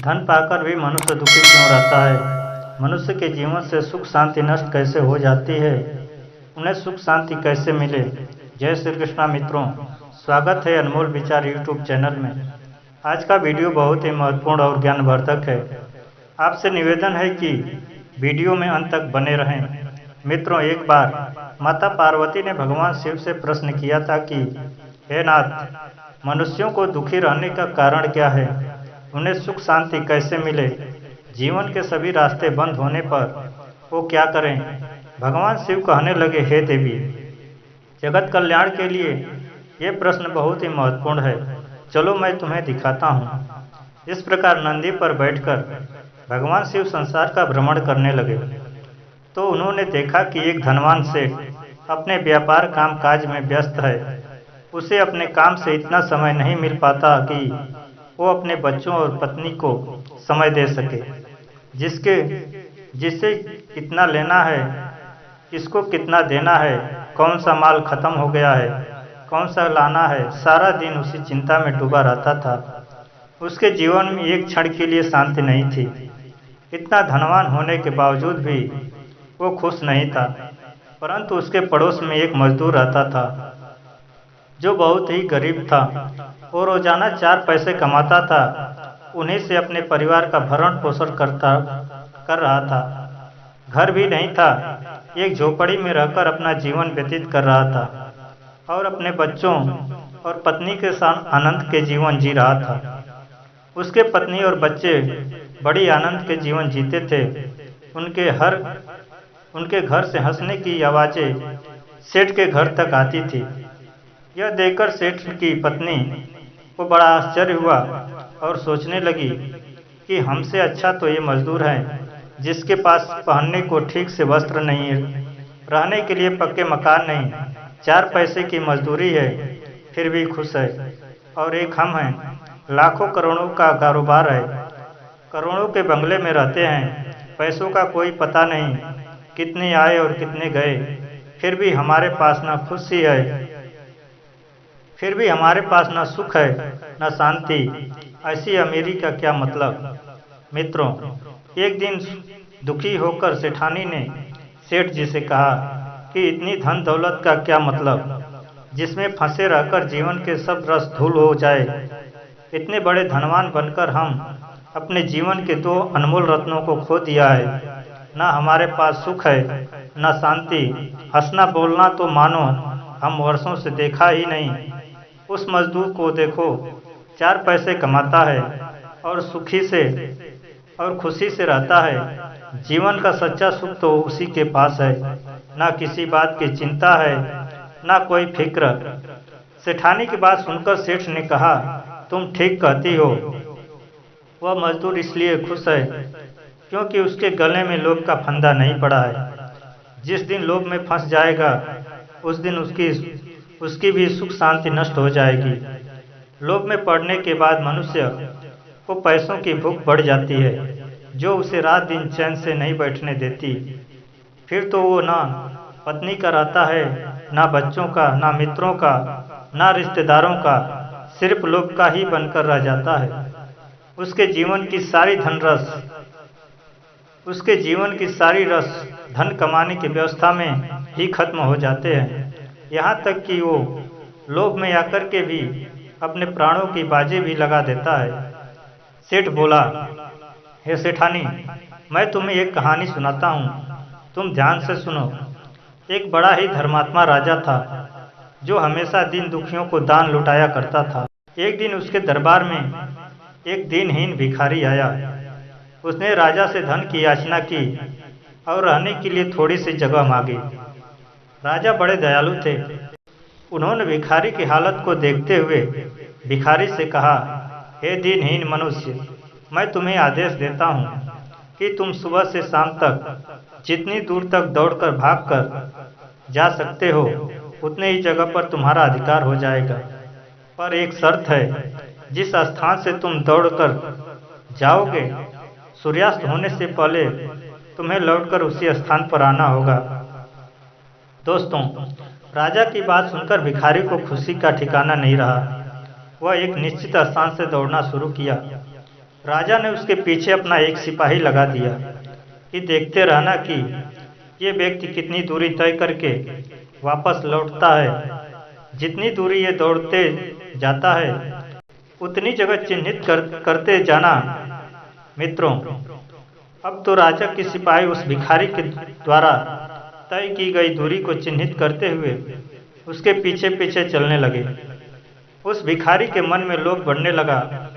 धन पाकर भी मनुष्य दुखी क्यों रहता है? मनुष्य के जीवन से सुख शांति नष्ट कैसे हो जाती है? उन्हें सुख शांति कैसे मिले? जय श्री कृष्णा मित्रों, स्वागत है अनमोल विचार यूट्यूब चैनल में। आज का वीडियो बहुत ही महत्वपूर्ण और ज्ञानवर्धक है। आपसे निवेदन है कि वीडियो में अंत तक बने रहें। मित्रों, एक बार माता पार्वती ने भगवान शिव से प्रश्न किया था कि हे नाथ, मनुष्यों को दुखी रहने का कारण क्या है? उन्हें सुख शांति कैसे मिले? जीवन के सभी रास्ते बंद होने पर वो क्या करें? भगवान शिव कहने लगे, हे देवी, जगत कल्याण के लिए ये प्रश्न बहुत ही महत्वपूर्ण है। चलो मैं तुम्हें दिखाता हूँ। इस प्रकार नंदी पर बैठकर भगवान शिव संसार का भ्रमण करने लगे तो उन्होंने देखा कि एक धनवान सेठ अपने व्यापार काम काज में व्यस्त है। उसे अपने काम से इतना समय नहीं मिल पाता कि वो अपने बच्चों और पत्नी को समय दे सके। जिससे कितना लेना है, किसको कितना देना है, कौन सा माल खत्म हो गया है, कौन सा लाना है, सारा दिन उसी चिंता में डूबा रहता था। उसके जीवन में एक क्षण के लिए शांति नहीं थी। इतना धनवान होने के बावजूद भी वो खुश नहीं था। परंतु उसके पड़ोस में एक मजदूर रहता था जो बहुत ही गरीब था। वो रोजाना 4 पैसे कमाता था। उन्हीं से अपने परिवार का भरण पोषण कर रहा था। घर भी नहीं था। एक झोपड़ी में रहकर अपना जीवन व्यतीत कर रहा था और अपने बच्चों और पत्नी के साथ आनंद के जीवन जी रहा था। उसके पत्नी और बच्चे बड़ी आनंद के जीवन जीते थे। उनके घर से हंसने की आवाज़ें सेठ के घर तक आती थी। यह देखकर सेठ की पत्नी को बड़ा आश्चर्य हुआ और सोचने लगी कि हमसे अच्छा तो ये मजदूर है जिसके पास पहनने को ठीक से वस्त्र नहीं है, रहने के लिए पक्के मकान नहीं, 4 पैसे की मजदूरी है, फिर भी खुश है। और एक हम हैं, लाखों करोड़ों का कारोबार है, करोड़ों के बंगले में रहते हैं, पैसों का कोई पता नहीं, कितने आए और कितने गए, फिर भी हमारे पास ना खुशी है, फिर भी हमारे पास न सुख है न शांति। ऐसी अमीरी का क्या मतलब? मित्रों, एक दिन दुखी होकर सेठानी ने सेठ जी से कहा कि इतनी धन दौलत का क्या मतलब, जिसमें फंसे रहकर जीवन के सब रस धूल हो जाए। इतने बड़े धनवान बनकर हम अपने जीवन के 2 अनमोल रत्नों को खो दिया है। न हमारे पास सुख है न शांति। हंसना बोलना तो मानो हम वर्षों से देखा ही नहीं। उस मजदूर को देखो, 4 पैसे कमाता है और सुखी से और खुशी से रहता है। जीवन का सच्चा सुख तो उसी के पास है। ना किसी बात की चिंता है, ना कोई फिक्र। सेठानी की बात सुनकर सेठ ने कहा, तुम ठीक कहती हो। वह मजदूर इसलिए खुश है क्योंकि उसके गले में लोभ का फंदा नहीं पड़ा है। जिस दिन लोभ में फंस जाएगा उस दिन उसकी भी सुख शांति नष्ट हो जाएगी। लोभ में पड़ने के बाद मनुष्य को पैसों की भूख बढ़ जाती है जो उसे रात दिन चैन से नहीं बैठने देती। फिर तो वो ना पत्नी का रहता है, ना बच्चों का, ना मित्रों का, ना रिश्तेदारों का, सिर्फ लोभ का ही बनकर रह जाता है। उसके जीवन की सारी रस धन कमाने की व्यवस्था में ही खत्म हो जाते हैं। यहाँ तक कि वो लोभ में आकर के भी अपने प्राणों की बाजी भी लगा देता है। सेठ बोला, हे सेठानी, मैं तुम्हें एक कहानी सुनाता हूँ, तुम ध्यान से सुनो। एक बड़ा ही धर्मात्मा राजा था जो हमेशा दीन दुखियों को दान लुटाया करता था। एक दिन उसके दरबार में एक दीनहीन भिखारी आया। उसने राजा से धन की याचना की और रहने के लिए थोड़ी सी जगह मांगी। राजा बड़े दयालु थे। उन्होंने भिखारी की हालत को देखते हुए भिखारी से कहा, हे दीनहीन मनुष्य, मैं तुम्हें आदेश देता हूँ कि तुम सुबह से शाम तक जितनी दूर तक दौड़कर भागकर जा सकते हो उतने ही जगह पर तुम्हारा अधिकार हो जाएगा। पर एक शर्त है, जिस स्थान से तुम दौड़कर जाओगे सूर्यास्त होने से पहले तुम्हें लौटकर उसी स्थान पर आना होगा। दोस्तों, राजा की बात सुनकर भिखारी को खुशी का ठिकाना नहीं रहा। वह एक निश्चित स्थान से दौड़ना शुरू किया। राजा ने उसके पीछे अपना एक सिपाही लगा दिया कि देखते रहना कि ये व्यक्ति कितनी दूरी तय करके वापस लौटता है। जितनी दूरी ये दौड़ते जाता है उतनी जगह चिन्हित करते जाना। मित्रों, अब तो राजा की सिपाही उस भिखारी के द्वारा तय की गई दूरी को चिन्हित करते हुए उसके पीछे पीछे चलने लगे। उस भिखारी के मन में लोभ बढ़ने लगा।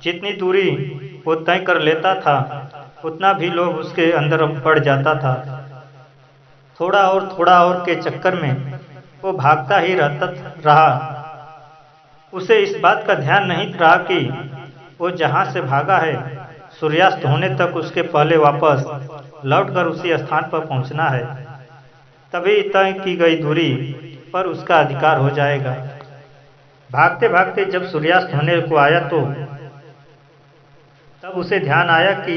जितनी दूरी वो तय कर लेता था उतना भी लोभ उसके अंदर बढ़ जाता था। थोड़ा और के चक्कर में वो भागता ही रहता रहा। उसे इस बात का ध्यान नहीं रहा कि वो जहाँ से भागा है सूर्यास्त होने तक उसके पहले वापस लौटकर उसी स्थान पर पहुँचना है। तभी तय की गई दूरी पर उसका अधिकार हो जाएगा। भागते भागते जब सूर्यास्त होने को आया तो तब उसे ध्यान आया कि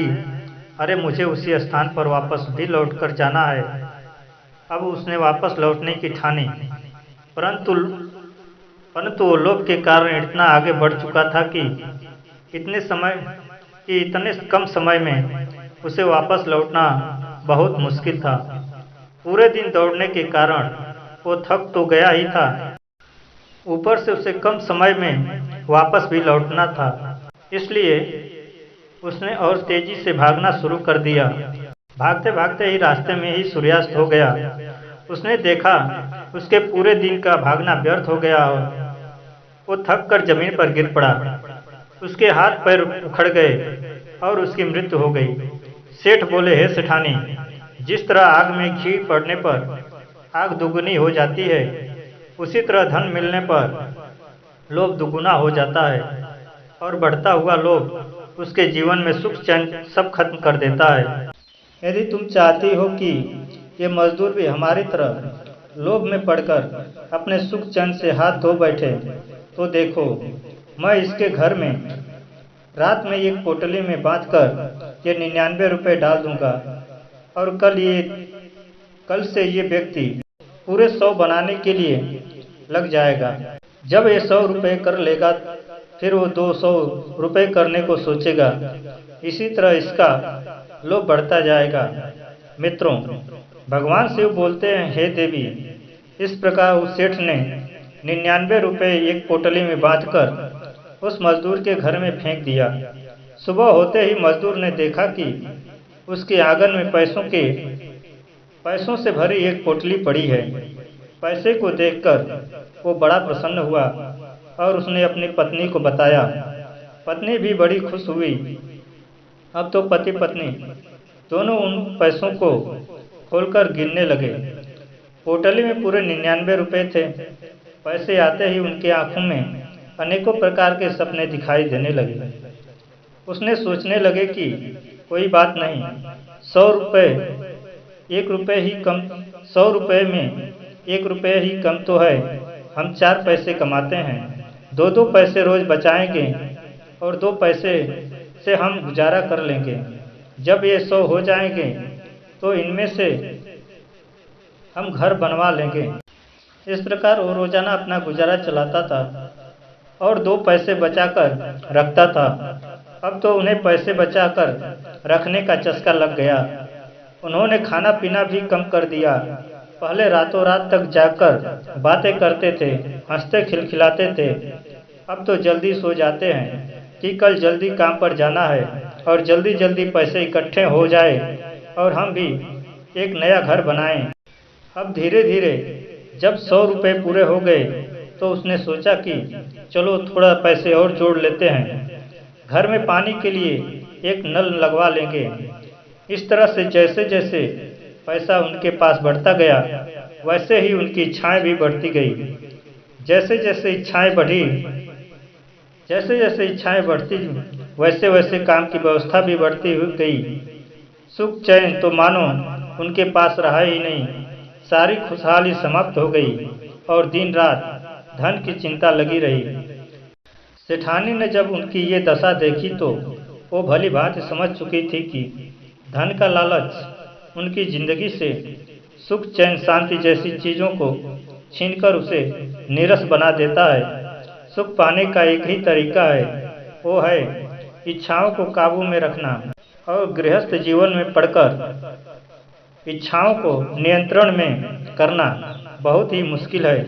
अरे, मुझे उसी स्थान पर वापस भी लौटकर जाना है। अब उसने वापस लौटने की ठानी, परंतु वो लोभ के कारण इतना आगे बढ़ चुका था कि इतने कम समय में उसे वापस लौटना बहुत मुश्किल था। पूरे दिन दौड़ने के कारण वो थक तो गया ही था, ऊपर से उसे कम समय में वापस भी लौटना था। इसलिए उसने और तेजी से भागना शुरू कर दिया। भागते भागते ही रास्ते में ही सूर्यास्त हो गया। उसने देखा उसके पूरे दिन का भागना व्यर्थ हो गया और वो थक कर जमीन पर गिर पड़ा। उसके हाथ पैर उखड़ गए और उसकी मृत्यु हो गई। सेठ बोले, हे सेठानी, जिस तरह आग में घी पड़ने पर आग दुगुनी हो जाती है, उसी तरह धन मिलने पर लोभ दुगुना हो जाता है और बढ़ता हुआ लोभ उसके जीवन में सुख चैन सब खत्म कर देता है। यदि तुम चाहती हो कि ये मजदूर भी हमारी तरह लोभ में पड़कर अपने सुख चैन से हाथ धो बैठे, तो देखो, मैं इसके घर में रात में एक पोटली में बांधकर ये 99 रुपये डाल दूंगा और कल से ये व्यक्ति पूरे 100 बनाने के लिए लग जाएगा। जब ये 100 रुपये कर लेगा फिर वो 200 रुपये करने को सोचेगा। इसी तरह इसका लोभ बढ़ता जाएगा। मित्रों, भगवान शिव बोलते हैं, हे देवी, इस प्रकार उस सेठ ने 99 रुपये एक पोटली में बांधकर उस मजदूर के घर में फेंक दिया। सुबह होते ही मजदूर ने देखा कि उसके आंगन में पैसों से भरी एक पोटली पड़ी है। पैसे को देखकर वो बड़ा प्रसन्न हुआ और उसने अपनी पत्नी को बताया। पत्नी भी बड़ी खुश हुई। अब तो पति पत्नी दोनों उन पैसों को खोलकर गिनने लगे। पोटली में पूरे 99 रुपये थे। पैसे आते ही उनकी आंखों में अनेकों प्रकार के सपने दिखाई देने लगे। उसने सोचने लगे कि कोई बात नहीं, 100 में 1 रुपये ही कम तो है। हम 4 पैसे कमाते हैं, 2 पैसे रोज बचाएंगे और 2 पैसे से हम गुजारा कर लेंगे। जब ये 100 हो जाएंगे तो इनमें से हम घर बनवा लेंगे। इस प्रकार वो रोजाना अपना गुजारा चलाता था और 2 पैसे बचाकर रखता था। अब तो उन्हें पैसे बचाकर रखने का चस्का लग गया। उन्होंने खाना पीना भी कम कर दिया। पहले रातों रात तक जागकर बातें करते थे, हंसते खिलखिलाते थे। अब तो जल्दी सो जाते हैं कि कल जल्दी काम पर जाना है और जल्दी जल्दी पैसे इकट्ठे हो जाए और हम भी एक नया घर बनाएं। अब धीरे धीरे जब 100 रुपये पूरे हो गए तो उसने सोचा कि चलो थोड़ा पैसे और जोड़ लेते हैं। घर में पानी के लिए एक नल लगवा लेंगे। इस तरह से जैसे जैसे पैसा उनके पास बढ़ता गया वैसे ही उनकी इच्छाएं भी बढ़ती गई। जैसे जैसे इच्छाएं बढ़ती वैसे वैसे काम की व्यवस्था भी बढ़ती हुई गई। सुख चैन तो मानो उनके पास रहा ही नहीं। सारी खुशहाली समाप्त हो गई और दिन रात धन की चिंता लगी रही। सेठानी ने जब उनकी ये दशा देखी तो वो भली भांति समझ चुकी थी कि धन का लालच उनकी जिंदगी से सुख चैन शांति जैसी चीज़ों को छीनकर उसे नीरस बना देता है। सुख पाने का एक ही तरीका है, वो है इच्छाओं को काबू में रखना और गृहस्थ जीवन में पड़कर इच्छाओं को नियंत्रण में करना बहुत ही मुश्किल है,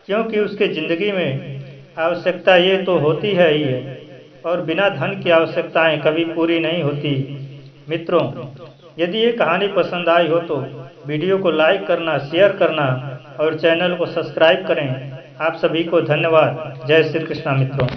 क्योंकि उसके ज़िंदगी में आवश्यकता ये तो होती है ही है, और बिना धन की आवश्यकताएं कभी पूरी नहीं होती। मित्रों, यदि ये कहानी पसंद आई हो तो वीडियो को लाइक करना, शेयर करना और चैनल को सब्सक्राइब करें। आप सभी को धन्यवाद। जय श्री कृष्णा मित्रों।